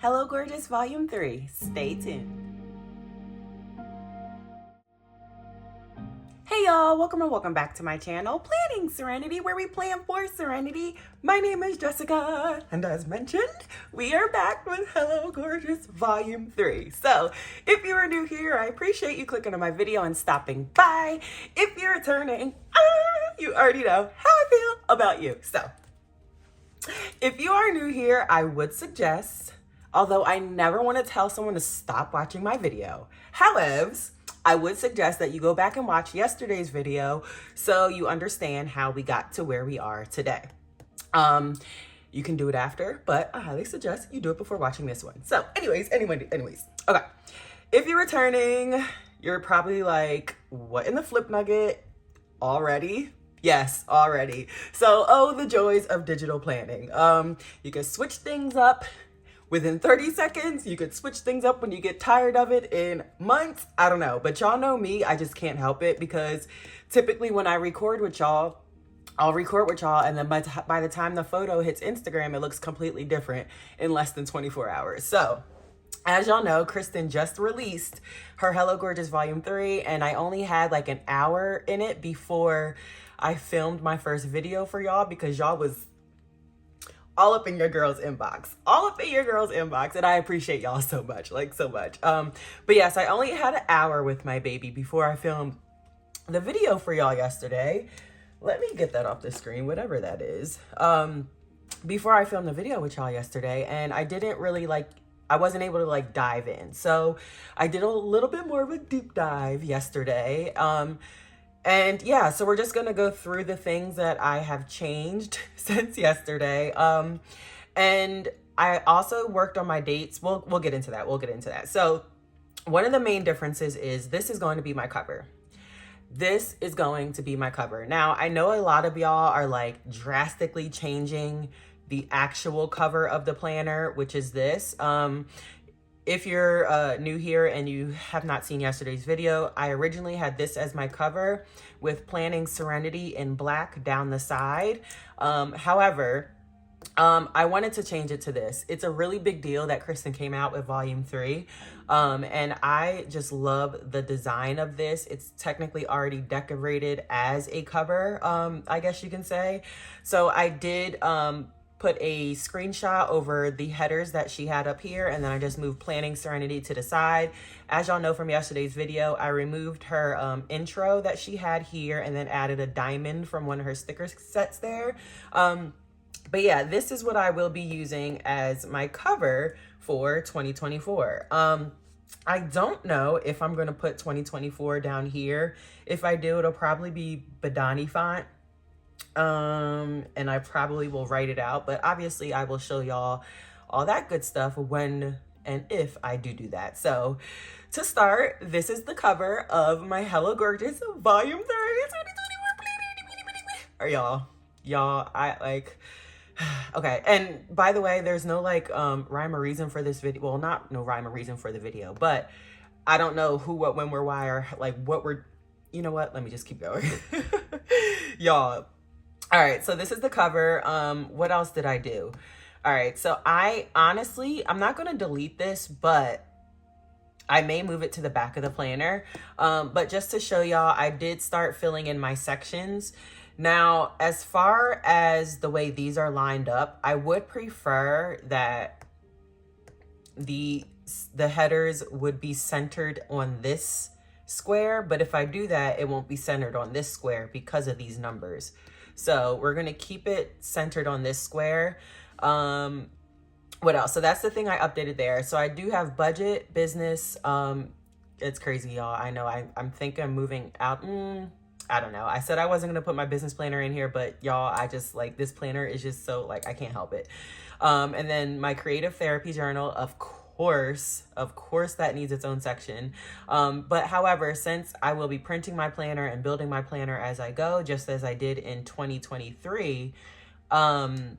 Hello Gorgeous Volume 3. Stay tuned. Hey y'all, welcome back to my channel, Planning Serenity, where we plan for serenity. My name is Jessica, and as mentioned, we are back with Hello Gorgeous Volume 3. So, if you are new here, I appreciate you clicking on my video and stopping by. If you're returning, you already know how I feel about you. So, if you are new here, I would suggest, although I never want to tell someone to stop watching my video, however, I would suggest that you go back and watch yesterday's video so you understand how we got to where we are today. You can do it after, but I highly suggest you do it before watching this one. So anyways, okay. If you're returning, you're probably like, what in the flip nugget already? Yes, already. So, oh, the joys of digital planning. You can switch things up within 30 seconds. You could switch things up when you get tired of it in months. I don't know, but y'all know me. I just can't help it because typically when I record with y'all, I'll record with y'all, and then by the time the photo hits Instagram, it looks completely different in less than 24 hours. So, as y'all know, Kristen just released her Hello Gorgeous Volume 3, and I only had like an hour in it before I filmed my first video for y'all because y'all was all up in your girl's inbox. And I appreciate y'all so much, like so much. But yes, I only had an hour with my baby before I filmed the video for y'all yesterday. Let me get that off the screen, whatever that is. Before I filmed the video with y'all yesterday, and I didn't really I wasn't able to dive in. So I did a little bit more of a deep dive yesterday. And yeah, so we're just gonna go through the things that I have changed since yesterday. And I also worked on my dates. We'll get into that. So one of the main differences is this is going to be my cover. Now, I know a lot of y'all are drastically changing the actual cover of the planner, which is this. If you're new here and you have not seen yesterday's video, I originally had this as my cover with Planning Serenity in black down the side. However, I wanted to change it to this. It's a really big deal that Kristen came out with Volume 3. And I just love the design of this. It's technically already decorated as a cover, I guess you can say. So I did put a screenshot over the headers that she had up here, and then I just moved Planning Serenity to the side. As y'all know from yesterday's video, I removed her intro that she had here and then added a diamond from one of her sticker sets there. But yeah, this is what I will be using as my cover for 2024. I don't know if I'm gonna put 2024 down here. If I do, it'll probably be Badani font. And I probably will write it out, but obviously I will show y'all all that good stuff when and if I do that. So to start, this is the cover of my Hello Gorgeous Volume 3 2024. Okay, and by the way, there's no rhyme or reason for this video. Well, not no rhyme or reason for the video, but I don't know who, what, when, where, why, or what we're, you know what, let me just keep going. Y'all. All right, so this is the cover. What else did I do? All right, so I'm not gonna delete this, but I may move it to the back of the planner. But just to show y'all, I did start filling in my sections. Now, as far as the way these are lined up, I would prefer that the headers would be centered on this square, but if I do that, it won't be centered on this square because of these numbers. So we're gonna keep it centered on this square. What else? So that's the thing I updated there. So I do have budget, business. It's crazy, y'all. I know I'm thinking I'm moving out. I don't know. I said I wasn't gonna put my business planner in here, but y'all, I just this planner is just so I can't help it. And then my creative therapy journal, of course that needs its own section. But however, since I will be printing my planner and building my planner as I go, just as I did in 2023, I'm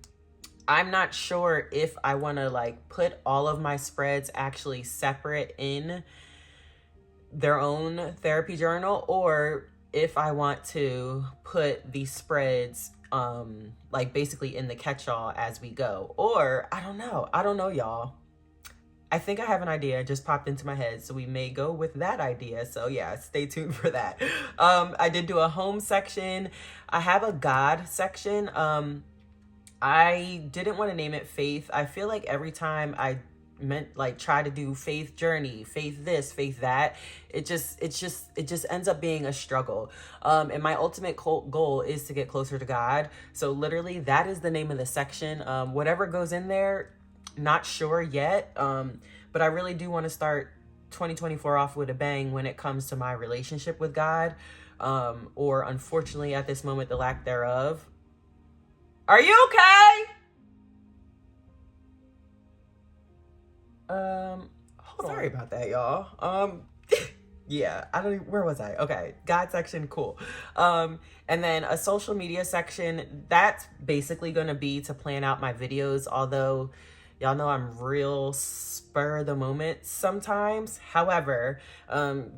not sure if I want to put all of my spreads actually separate in their own therapy journal, or if I want to put these spreads basically in the catch-all as we go. Or I don't know y'all. I think I have an idea. It just popped into my head. So we may go with that idea. So yeah, stay tuned for that. I did do a home section. I have a God section. I didn't want to name it faith. I feel like every time I try to do faith journey, faith this, faith that, it just ends up being a struggle. And my ultimate goal is to get closer to God. So literally that is the name of the section. Whatever goes in there, not sure yet. But I really do want to start 2024 off with a bang when it comes to my relationship with God. Or unfortunately at this moment, the lack thereof. Are you okay? Sorry about that, y'all. Yeah, where was I? Okay, God section, cool. And then a social media section, that's basically gonna be to plan out my videos, although y'all know I'm real spur of the moment sometimes. However,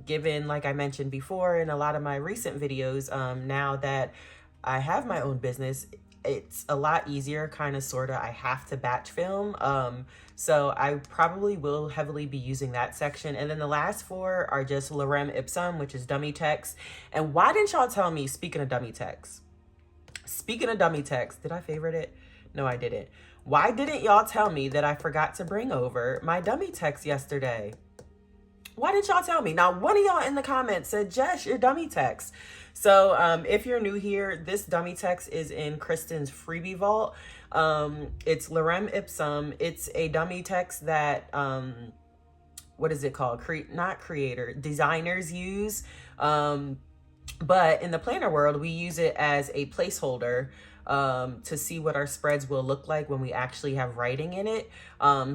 given, like I mentioned before in a lot of my recent videos, now that I have my own business, it's a lot easier, kind of, sort of. I have to batch film. So I probably will heavily be using that section. And then the last four are just lorem ipsum, which is dummy text. And why didn't y'all tell me, speaking of dummy text, did I favorite it? No, I didn't. Why didn't y'all tell me that I forgot to bring over my dummy text yesterday? Why didn't y'all tell me? Now, one of y'all in the comments said, Jess, your dummy text. So if you're new here, this dummy text is in Kristen's freebie vault. It's lorem ipsum. It's a dummy text that, what is it called? Designers use. But in the planner world, we use it as a placeholder to see what our spreads will look like when we actually have writing in it.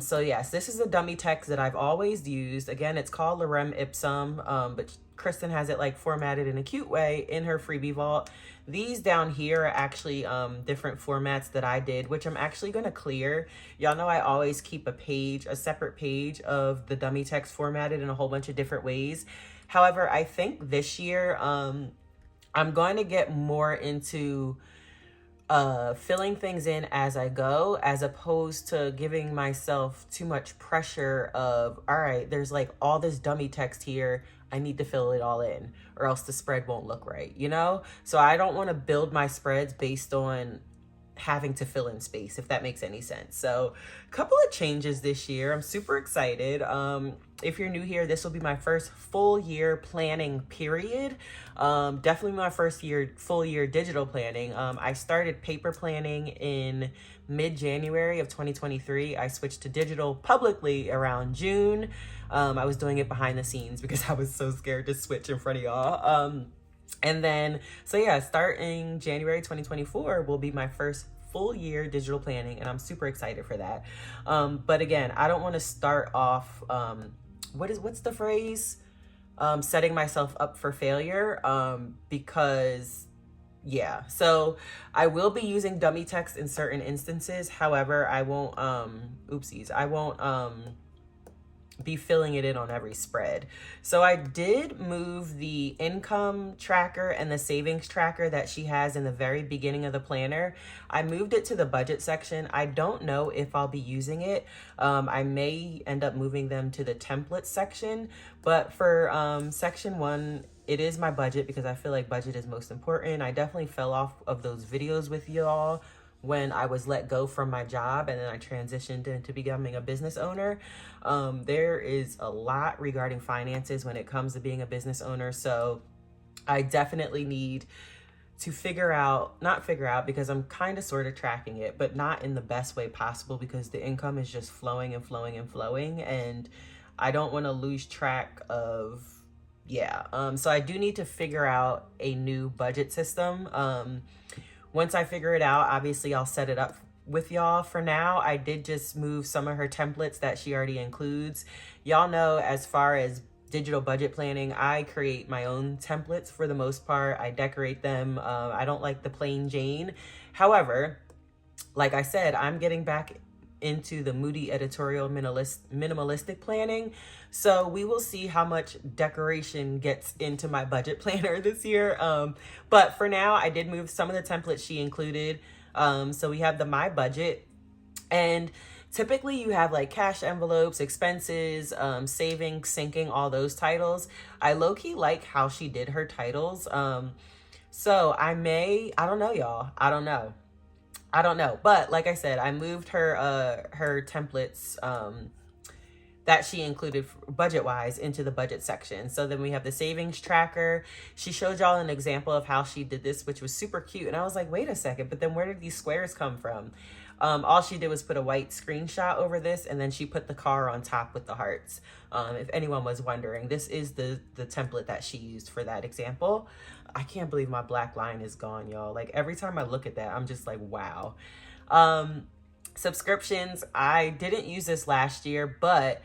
So yes, this is a dummy text that I've always used. Again, it's called lorem ipsum, but Kristen has it like formatted in a cute way in her freebie vault. These down here are actually different formats that I did, which I'm actually going to clear. Y'all know I always keep a separate page of the dummy text formatted in a whole bunch of different ways. However, I think this year I'm going to get more into filling things in as I go, as opposed to giving myself too much pressure of, all right, there's like all this dummy text here, I need to fill it all in or else the spread won't look right, you know? So I don't want to build my spreads based on having to fill in space, if that makes any sense. So a couple of changes this year. I'm super excited. If you're new here, this will be my first full year planning period. Definitely my first full year digital planning. I started paper planning in mid-January of 2023. I switched to digital publicly around June. I was doing it behind the scenes because I was so scared to switch in front of y'all. And then, so yeah, starting January 2024 will be my first full year digital planning, and I'm super excited for that. But again, I don't want to start off, what's the phrase? Setting myself up for failure, because yeah. So I will be using dummy text in certain instances. However, I won't, be filling it in on every spread. So I did move the income tracker and the savings tracker that she has in the very beginning of the planner. I moved it to the budget section. I don't know if I'll be using it. I may end up moving them to the template section, but for section 1, it is my budget because I feel like budget is most important. I definitely fell off of those videos with y'all when I was let go from my job and then I transitioned into becoming a business owner. There is a lot regarding finances when it comes to being a business owner. So I definitely need to not figure out because I'm kind of sort of tracking it, but not in the best way possible because the income is just flowing and flowing and flowing. And I don't want to lose track of, so I do need to figure out a new budget system. Once I figure it out, obviously I'll set it up with y'all. For now, I did just move some of her templates that she already includes. Y'all know, as far as digital budget planning, I create my own templates for the most part. I decorate them. I don't like the plain Jane. However, like I said, I'm getting back into the moody editorial minimalistic planning. So we will see how much decoration gets into my budget planner this year. But for now, I did move some of the templates she included. So we have the My Budget. And typically you have like cash envelopes, expenses, savings, sinking, all those titles. I low-key like how she did her titles. So I don't know, y'all. I don't know. But like I said, I moved her templates that she included budget-wise into the budget section. So then we have the savings tracker. She showed y'all an example of how she did this, which was super cute. And I was like, wait a second, but then where did these squares come from? All she did was put a white screenshot over this, and then she put the car on top with the hearts. If anyone was wondering, this is the template that she used for that example. I can't believe my black line is gone, y'all. Like every time I look at that, I'm just like, wow. Subscriptions, I didn't use this last year, but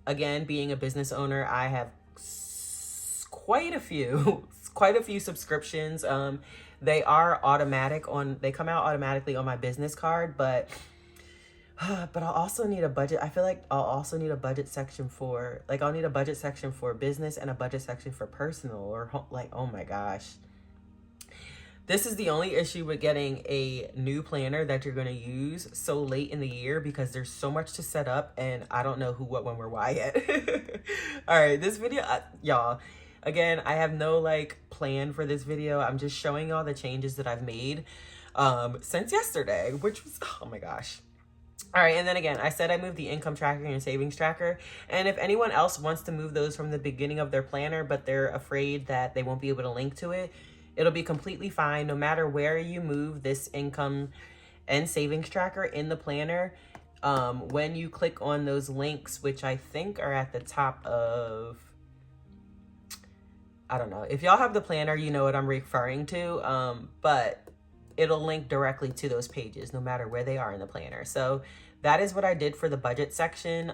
again, being a business owner, I have quite a few subscriptions. They are automatic they come out automatically on my business card, but I'll also need a budget. I feel like I'll also need a budget section for, like, I'll need a budget section for business and a budget section for personal, or like, oh my gosh. This is the only issue with getting a new planner that you're going to use so late in the year, because there's so much to set up and I don't know who, what, when, where, why yet. All right, this video, y'all, again, I have no like plan for this video. I'm just showing y'all the changes that I've made since yesterday, which was, oh my gosh. All right, and then again, I said I moved the income tracker and savings tracker. And if anyone else wants to move those from the beginning of their planner, but they're afraid that they won't be able to link to it, it'll be completely fine. No matter where you move this income and savings tracker in the planner, when you click on those links, which I think are at the top of, I don't know. If y'all have the planner, you know what I'm referring to, but it'll link directly to those pages no matter where they are in the planner. So that is what I did for the budget section.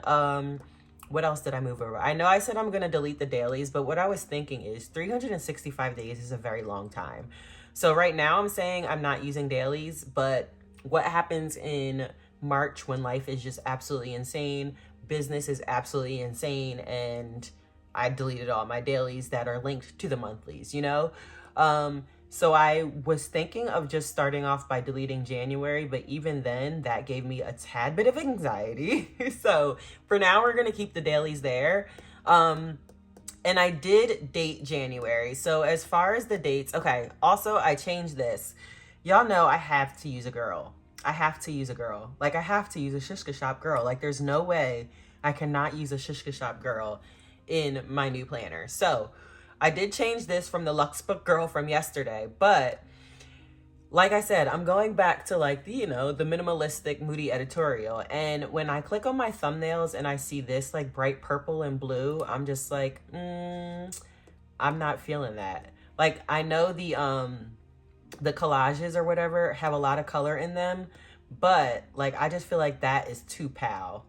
What else did I move over? I know I said I'm going to delete the dailies, but what I was thinking is 365 days is a very long time. So right now I'm saying I'm not using dailies, but what happens in March when life is just absolutely insane, business is absolutely insane, and I deleted all my dailies that are linked to the monthlies, you know? So I was thinking of just starting off by deleting January, but even then that gave me a tad bit of anxiety. So for now, we're going to keep the dailies there. And I did date January. So as far as the dates, okay. Also, I changed this. Y'all know I have to use a girl. I have to use a girl. Like, I have to use a Shishka Shop girl. Like, there's no way I cannot use a Shishka Shop girl in my new planner. So I did change this from the Luxbook girl from yesterday, but like I said, I'm going back to like the, you know, the minimalistic moody editorial. And when I click on my thumbnails and I see this like bright purple and blue, I'm just like, I'm not feeling that. Like, I know the collages or whatever have a lot of color in them, but like, I just feel like that is too pal.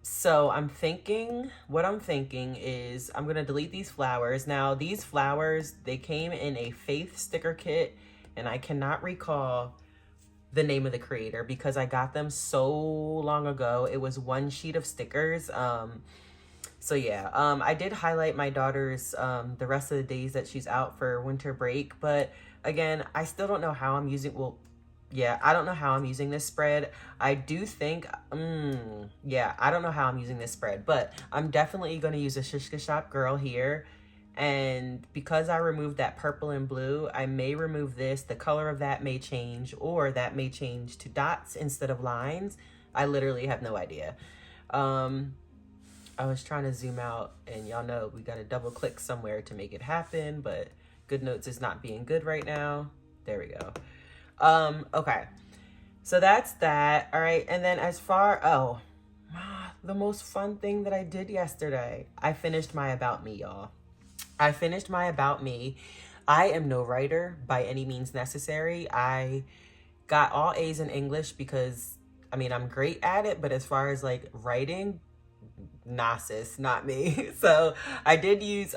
So what I'm thinking is I'm going to delete these flowers. Now, these flowers, they came in a Faith sticker kit, and I cannot recall the name of the creator because I got them so long ago. It was one sheet of stickers. So yeah, I did highlight my daughter's, the rest of the days that she's out for winter break, but again, I still don't know how I'm using, yeah, I don't know how I'm using this spread. I do think, yeah, I don't know how I'm using this spread, but I'm definitely going to use a Shishka Shop girl here. And because I removed that purple and blue, I may remove this. The color of that may change, or that may change to dots instead of lines. I literally have no idea. I was trying to zoom out, and y'all know we got to double click somewhere to make it happen, but Goodnotes is not being good right now. There we go. Okay, so that's that. All right, and then as far, the most fun thing that I did yesterday, I finished my About Me, y'all. I finished my About Me. I am no writer by any means necessary. I got all A's in English because, I mean, I'm great at it, but as far as like writing, nah sis, not me. So I did use,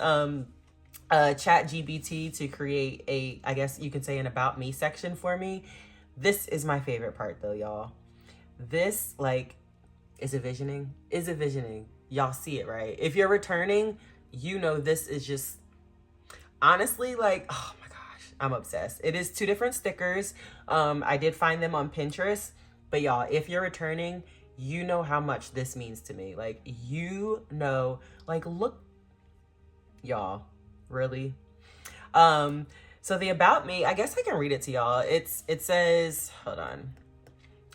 ChatGPT to create a, I guess you can say, an About Me section for me. This is my favorite part though, y'all. This, like, is it visioning? Y'all see it, right? If you're returning, you know this is just, honestly, like, oh my gosh, I'm obsessed. It is 2 different stickers. I did find them on Pinterest. But y'all, if you're returning, you know how much this means to me. Like, you know, like, look, y'all, really? So the about me, I guess I can read it to y'all. It says, hold on.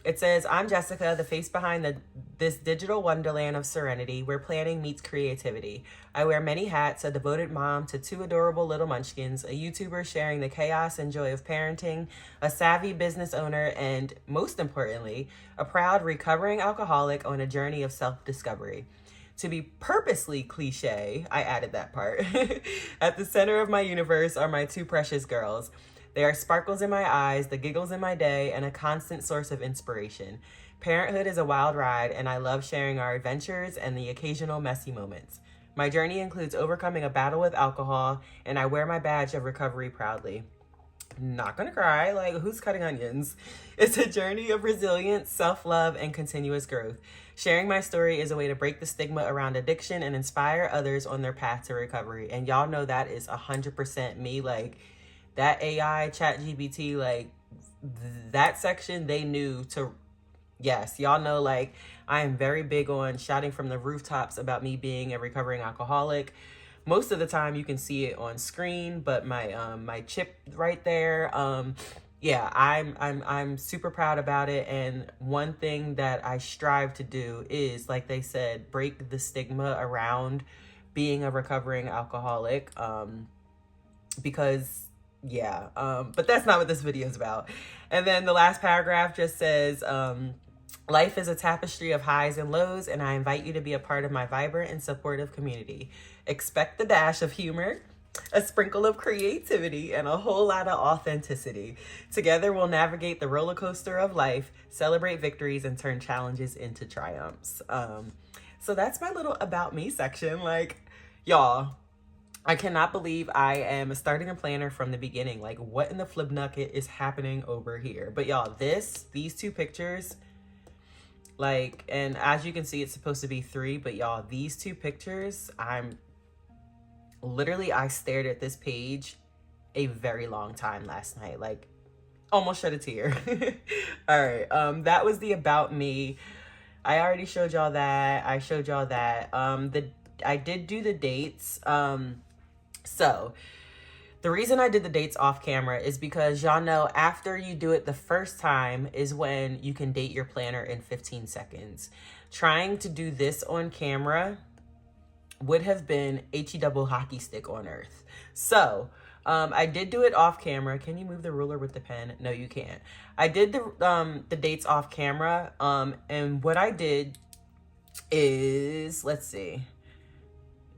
It says, I'm Jessica, the face behind this digital wonderland of serenity where planning meets creativity. I wear many hats, a devoted mom to 2 adorable little munchkins, a YouTuber sharing the chaos and joy of parenting, a savvy business owner, and most importantly, a proud recovering alcoholic on a journey of self-discovery. To be purposely cliche, I added that part. At the center of my universe are my 2 precious girls. They are sparkles in my eyes, the giggles in my day, and a constant source of inspiration. Parenthood is a wild ride, and I love sharing our adventures and the occasional messy moments. My journey includes overcoming a battle with alcohol, and I wear my badge of recovery proudly. Not gonna cry, like, who's cutting onions? It's a journey of resilience, self-love, and continuous growth. Sharing my story is a way to break the stigma around addiction and inspire others on their path to recovery. And y'all know that is 100% me. Like, that AI, ChatGPT, like, that section, they knew to, yes, y'all know, like, I am very big on shouting from the rooftops about me being a recovering alcoholic. Most of the time you can see it on screen, but my chip right there, yeah, I'm super proud about it. And one thing that I strive to do is, like they said, break the stigma around being a recovering alcoholic, because yeah, but that's not what this video is about. And then the last paragraph just says, life is a tapestry of highs and lows, and I invite you to be a part of my vibrant and supportive community. Expect the dash of humor, a sprinkle of creativity, and a whole lot of authenticity. Together, we'll navigate the roller coaster of life, celebrate victories, and turn challenges into triumphs. So that's my little about me section. Like, y'all, I cannot believe I am starting a planner from the beginning. Like, what in the flip nugget is happening over here? But y'all, these 2 pictures, like, and as you can see, it's supposed to be 3, but y'all, these 2 pictures, I stared at this page a very long time last night, like almost shed a tear. All right, that was the about me. I already showed y'all that. I showed y'all that. I did do the dates. So the reason I did the dates off camera is because y'all know after you do it the first time is when you can date your planner in 15 seconds. Trying to do this on camera would have been double hockey stick on earth. So I did do it off camera. Can you move the ruler with the pen? No, you can't. I did the dates off camera. And what I did is, let's see.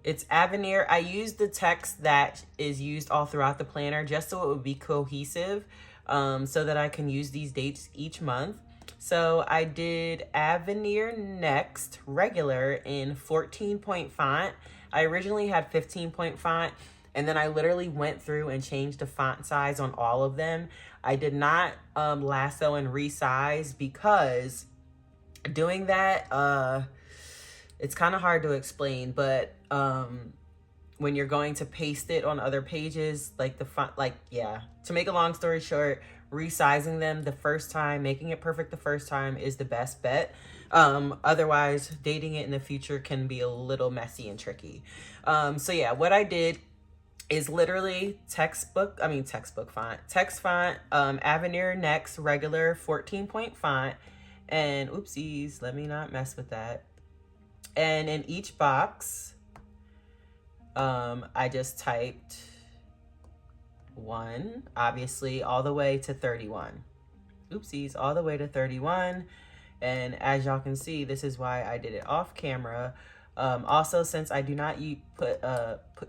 It's Avenir. I used the text that is used all throughout the planner just so it would be cohesive, so that I can use these dates each month. So I did Avenir Next regular in 14-point font. I originally had 15-point font, and then I literally went through and changed the font size on all of them. I did not lasso and resize because doing that, it's kind of hard to explain, but when you're going to paste it on other pages, like the font, like, yeah, to make a long story short, resizing them the first time, making it perfect the first time is the best bet. Otherwise, dating it in the future can be a little messy and tricky. So yeah, what I did is literally text font, Avenir Next regular 14-point font, and oopsies, let me not mess with that. And in each box, I just typed 1, obviously, all the way to 31. Oopsies, all the way to 31. And as y'all can see, this is why I did it off camera. Also, since I do not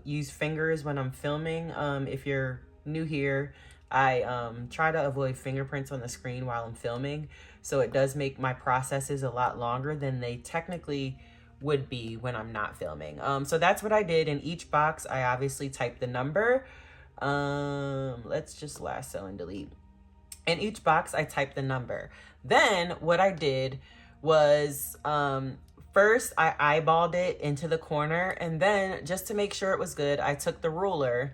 use fingers when I'm filming, if you're new here, I try to avoid fingerprints on the screen while I'm filming. So it does make my processes a lot longer than they technically would be when I'm not filming. So that's what I did. In each box, I obviously typed the number. Let's just lasso and delete. In each box, I typed the number. Then what I did was, first I eyeballed it into the corner, and then just to make sure it was good, I took the ruler,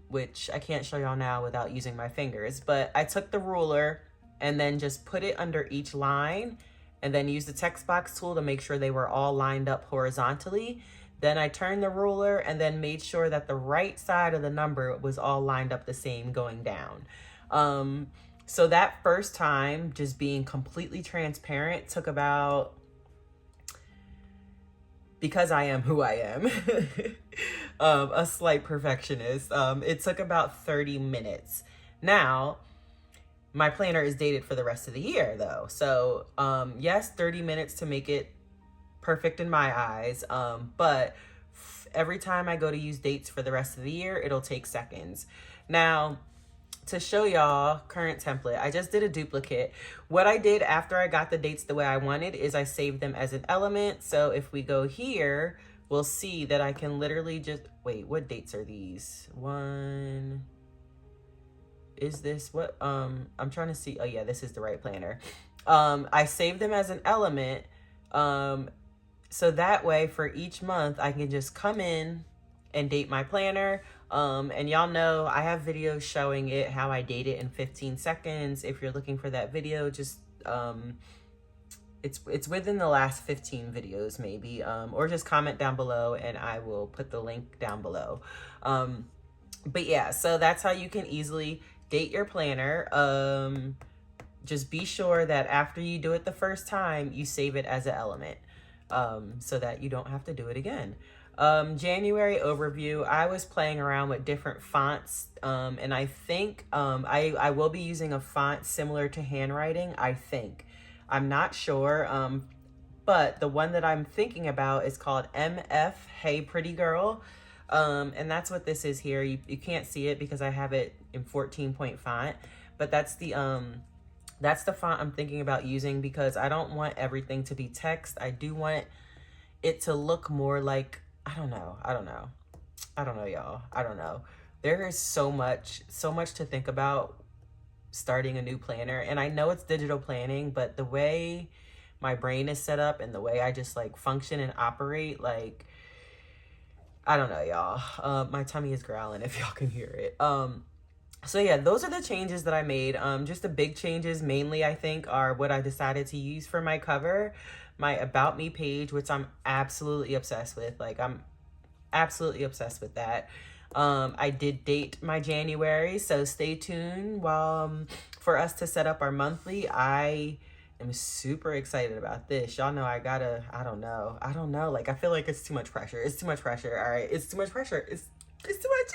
which I can't show y'all now without using my fingers, but I took the ruler and then just put it under each line, and then use the text box tool to make sure they were all lined up horizontally. Then I turned the ruler and then made sure that the right side of the number was all lined up the same going down. So that first time, just being completely transparent, took about, because I am who I am, a slight perfectionist, it took about 30 minutes. Now, my planner is dated for the rest of the year though. So yes, 30 minutes to make it perfect in my eyes, but every time I go to use dates for the rest of the year, it'll take seconds. Now, to show y'all current template, I just did a duplicate. What I did after I got the dates the way I wanted is I saved them as an element. So if we go here, we'll see that I can literally just, wait, what dates are these? One, is this what, I'm trying to see. Oh yeah, this is the right planner. I saved them as an element. So that way for each month, I can just come in and date my planner. And y'all know I have videos showing it, how I date it in 15 seconds. If you're looking for that video, just, it's within the last 15 videos maybe, or just comment down below and I will put the link down below. But yeah, so that's how you can easily date your planner. Just be sure that after you do it the first time, you save it as an element, so that you don't have to do it again. January overview, I was playing around with different fonts, and I think I will be using a font similar to handwriting, I think. I'm not sure, but the one that I'm thinking about is called MF Hey Pretty Girl, and that's what this is here. You can't see it because I have it in 14-point font, but that's the font I'm thinking about using because I don't want everything to be text. I do want it to look more like, I don't know, y'all. I don't know. There is so much to think about starting a new planner. And I know it's digital planning, but the way my brain is set up and the way I just like function and operate, like, I don't know, y'all. My tummy is growling if y'all can hear it. So yeah, those are the changes that I made. Just the big changes mainly, I think, are what I decided to use for my cover. My About Me page, which I'm absolutely obsessed with. Like, I'm absolutely obsessed with that. I did date my January, so stay tuned for us to set up our monthly. I am super excited about this. Y'all know I don't know. Like, I feel like it's too much pressure. It's too much pressure. All right, it's too much pressure. It's too much.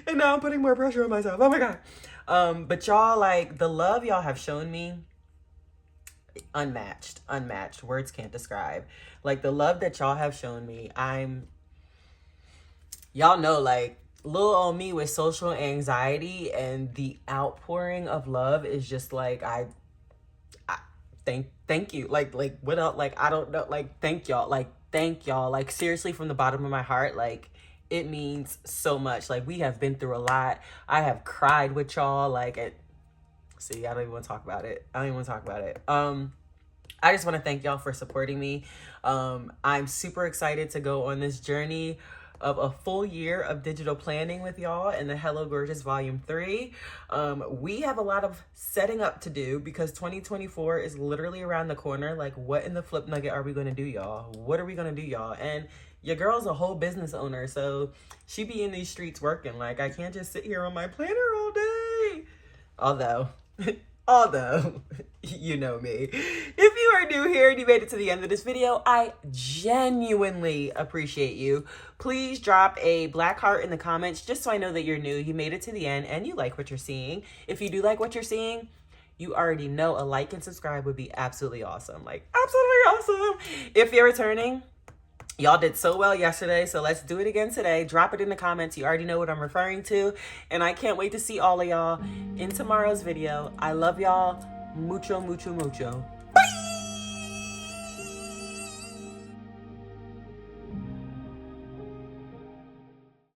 And now I'm putting more pressure on myself. Oh my God. But y'all, like, the love y'all have shown me, unmatched, words can't describe. Like, the love that y'all have shown me, y'all know, like, little old me with social anxiety, and the outpouring of love is just like, I thank you. Like what else? Like, I don't know. Like, thank y'all. Like, seriously, from the bottom of my heart, like, it means so much. Like, we have been through a lot. I have cried with y'all. Like, see, I don't even want to talk about it. I just want to thank y'all for supporting me. I'm super excited to go on this journey of a full year of digital planning with y'all in the Hello Gorgeous Volume 3. We have a lot of setting up to do because 2024 is literally around the corner. Like, what in the flip nugget are we going to do, y'all? What are we going to do, y'all? And your girl's a whole business owner, so she be in these streets working. Like, I can't just sit here on my planner all day. Although, you know me. If you are new here and you made it to the end of this video, I genuinely appreciate you. Please drop a black heart in the comments just so I know that you're new, you made it to the end, and you like what you're seeing. If you do like what you're seeing, you already know a like and subscribe would be absolutely awesome. Like, absolutely awesome. If you're returning, y'all did so well yesterday, so let's do it again today. Drop it in the comments. You already know what I'm referring to. And I can't wait to see all of y'all in tomorrow's video. I love y'all. Mucho, mucho, mucho.